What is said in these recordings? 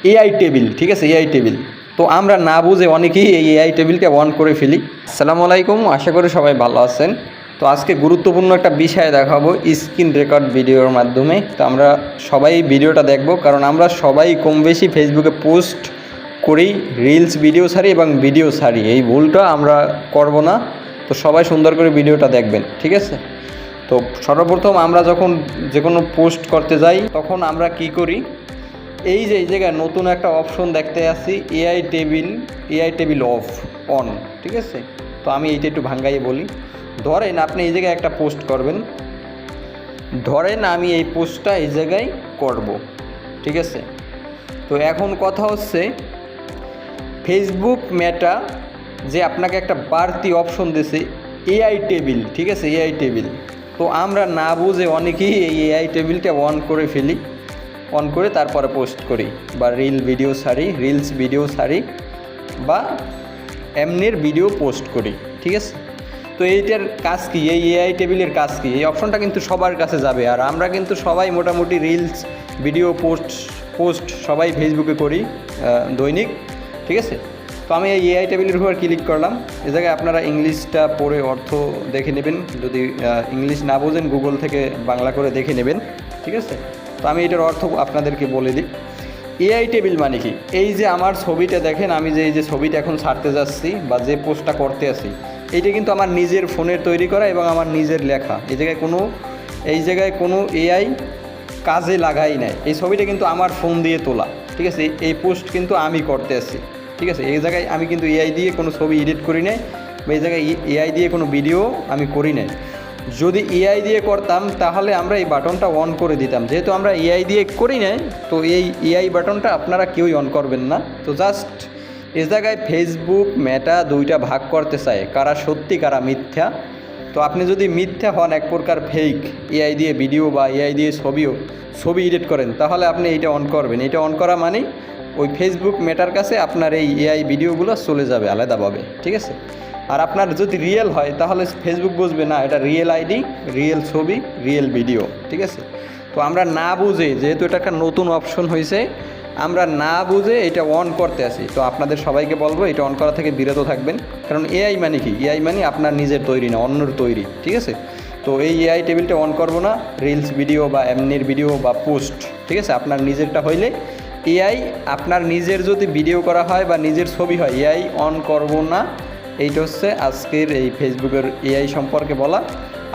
AI table, ঠিক আছে, AI table. তো আমরা না বুঝে অনেকেই এই এআই টেবিলটা অন করে ফেলি। আসসালামু আলাইকুম, আশা করি সবাই ভালো আছেন। তো আজকে গুরুত্বপূর্ণ একটা বিষয় দেখাবো স্ক্রিন রেকর্ড ভিডিওর মাধ্যমে। তো আমরা সবাই ভিডিওটা দেখব, কারণ আমরা সবাই কম বেশি ফেসবুকে পোস্ট করি, রিলস ভিডিও ছাড়ি এবং ভিডিও ছাড়ি। এই ভুলটা আমরা করব না। তো সবাই সুন্দর করে ভিডিওটা দেখবেন, ঠিক আছে। তো সর্বপ্রথম আমরা যখন যে কোনো পোস্ট করতে যাই তখন আমরা কি করি, এই যে এই জায়গায় নতুন একটা অপশন দেখতে আসি, এআই টেবিল অফ অন, ঠিক আছে। তো আমি এইটা একটু ভাঙ্গাই বলি। ধরেন আপনি এই জায়গায় একটা পোস্ট করবেন, ধরেন আমি এই পোস্টটা এই জায়গায় করব, ঠিক আছে। তো এখন কথা হচ্ছে ফেসবুক মেটা যে আপনাকে একটা বাড়তি অপশন দিয়েছে এআই টেবিল, ঠিক আছে, এআই টেবিল। তো আমরা না বুঝে অনেকেই এই এআই টেবিলটা অন করে ফেলি, অন করে তারপরে পোস্ট করি বা রিলস ভিডিও ছাড়ি বা এমনির ভিডিও পোস্ট করি, ঠিক আছে। তো এইটার কাজ কি, এই এআই টেবিলের কাজ কি? এই অপশনটা কিন্তু সবার কাছে যাবে। আর আমরা কিন্তু সবাই মোটামুটি রিলস ভিডিও পোস্ট সবাই ফেসবুকে করি দৈনিক, ঠিক আছে। তো আমি এই এআই টেবিলের উপর ক্লিক করলাম। এ জায়গায় আপনারা ইংলিশটা পড়ে অর্থ দেখে নেবেন, যদি ইংলিশ না বোঝেন গুগল থেকে বাংলা করে দেখে নেবেন, ঠিক আছে। তো আমি এটার অর্থ আপনাদেরকে বলে দিই। এআই টেবিল মানে কি, এই যে আমার ছবিটা দেখেন, আমি যে এই যে ছবিটা এখন ছাড়তে যাচ্ছি বা যে পোস্টটা করতে আছি, এইটা কিন্তু আমার নিজের ফোনের তৈরি করা এবং আমার নিজের লেখা। এই জায়গায় কোনো এআই কাজে লাগাই নাই। এই ছবিটা কিন্তু আমার ফোন দিয়ে তোলা, ঠিক আছে। এই পোস্ট কিন্তু আমি করতে আসছি, ঠিক আছে। এই জায়গায় আমি কিন্তু এআই দিয়ে কোনো ছবি এডিট করি নাই বা এই জায়গায় এআই দিয়ে কোনো ভিডিও আমি করি নাই। যদি এআই দিয়ে করতাম তাহলে আমরা এই বাটনটা অন করে দিতাম। যেহেতু আমরা এআই দিয়ে করি নাই, তো এই এআই বাটনটা আপনারা কেউই অন করবেন না। তো জাস্ট এ জায়গায় ফেসবুক মেটা দুইটা ভাগ করতে চায়, কারা সত্যি কারা মিথ্যা। তো আপনি যদি মিথ্যা হন, এক প্রকার ফেক, এআই দিয়ে ভিডিও বা এআই দিয়ে ছবি এডিট করেন, তাহলে আপনি এইটা অন করবেন। এটা অন করা মানেই ওই ফেসবুক মেটার কাছে আপনার এই এআই ভিডিওগুলো চলে যাবে আলাদাভাবে, ঠিক আছে। আর আপনার যদি রিয়েল হয় তাহলে ফেসবুক বুঝবে না এটা রিয়েল আইডি, রিয়েল ছবি, রিয়েল ভিডিও, ঠিক আছে। তো আমরা না বুঝে, যেহেতু এটা একটা নতুন অপশন হয়েছে, আমরা না বুঝে এটা অন করতে আসি। তো আপনাদের সবাইকে বলবো এটা অন করা থেকে বিরত থাকবেন, কারণ এআই মানে কি, এআই মানে আপনার নিজের তৈরি না, অন্যর তৈরি, ঠিক আছে। তো এই এআই টেবিলটা অন করবো না, রিলস ভিডিও বা এমনির ভিডিও বা পোস্ট, ঠিক আছে। আপনার নিজেরটা হইলে এআই, আপনার নিজের যদি ভিডিও করা হয় বা নিজের ছবি হয়, এআই অন করবো না। এইটা হচ্ছে আজকের এই ফেসবুকের এআই সম্পর্কে বলা।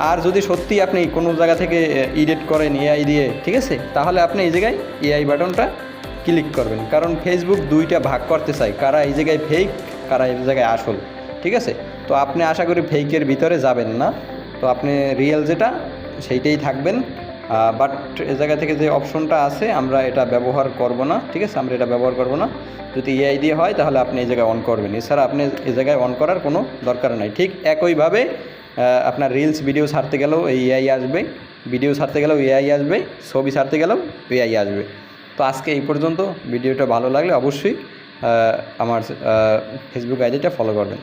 আর যদি সত্যি আপনি কোনো জায়গা থেকে এডিট করেন এআই দিয়ে, ঠিক আছে, তাহলে আপনি এই জায়গায় এআই বাটনটা ক্লিক করবেন। কারণ ফেসবুক দুইটা ভাগ করতে চায়, কারা এই জায়গায় ফেক, কারা এই জায়গায় আসল, ঠিক আছে। তো আপনি আশা করি ফেকের ভিতরে যাবেন না, তো আপনি রিয়েল যেটা সেইটাই থাকবেন। বাট এ জায়গা থেকে যে অপশনটা আছে আমরা এটা ব্যবহার করব না, ঠিক আছে, আমরা এটা ব্যবহার করব না। যদি এআই দিয়ে হয় তাহলে আপনি এই জায়গায় অন করবেন, এছাড়া আপনি এই জায়গায় অন করার কোনো দরকার নাই। ঠিক একইভাবে আপনার রিলস ভিডিও ছাড়তে গেলেও এই এআই আসবে, ভিডিও ছাড়তে গেলেও এআই আসবে, ছবি ছাড়তে গেলেও এআই আসবে। তো আজকে এই পর্যন্ত। ভিডিওটা ভালো লাগলে অবশ্যই আমার ফেসবুক আইডিটা ফলো করবেন।